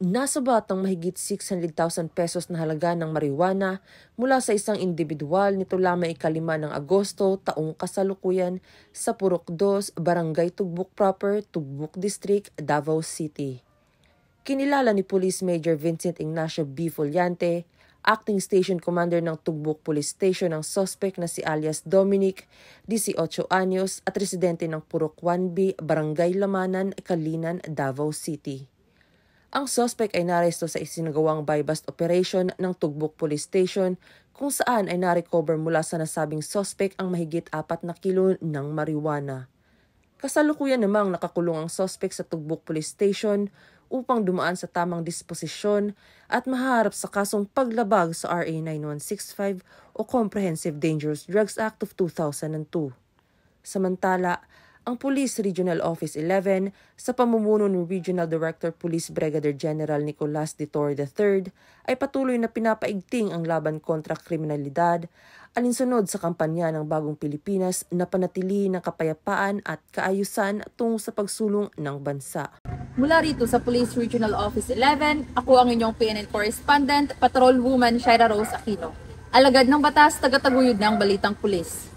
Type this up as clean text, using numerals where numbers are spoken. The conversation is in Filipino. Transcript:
Nasabat ang mahigit 600,000 pesos na halaga ng marijuana mula sa isang individual nito lamang ika-5 ng Agosto taong kasalukuyan sa Purok 2, Barangay Tugbuk Proper, Tugbuk District, Davao City. Kinilala ni Police Major Vincent Ignacio B. Fuliante, Acting Station Commander ng Tugbuk Police Station ang suspect na si alias Dominic, 18 anyos at residente ng Purok 1B, Barangay Lamanan, Kalinan, Davao City. Ang suspect ay naresto sa isinagawang buy-bust operation ng Tugbuk Police Station kung saan ay narecover mula sa nasabing suspect ang mahigit 4 na kilo ng marijuana. Kasalukuyan namang nakakulong ang suspect sa Tugbuk Police Station upang dumaan sa tamang disposisyon at maharap sa kasong paglabag sa RA 9165 o Comprehensive Dangerous Drugs Act of 2002. Samantala, ang Police Regional Office 11 sa pamumuno ni Regional Director Police Brigadier General Nicolas de Torre III ay patuloy na pinapaigting ang laban kontra kriminalidad alinsunod sa kampanya ng Bagong Pilipinas na panatili ng kapayapaan at kaayusan tungo sa pagsulong ng bansa. Mula rito sa Police Regional Office 11, ako ang inyong PNN Correspondent, Patrol Woman Shaira Rose Aquino. Alagad ng batas, tagataguyod ng Balitang Pulis.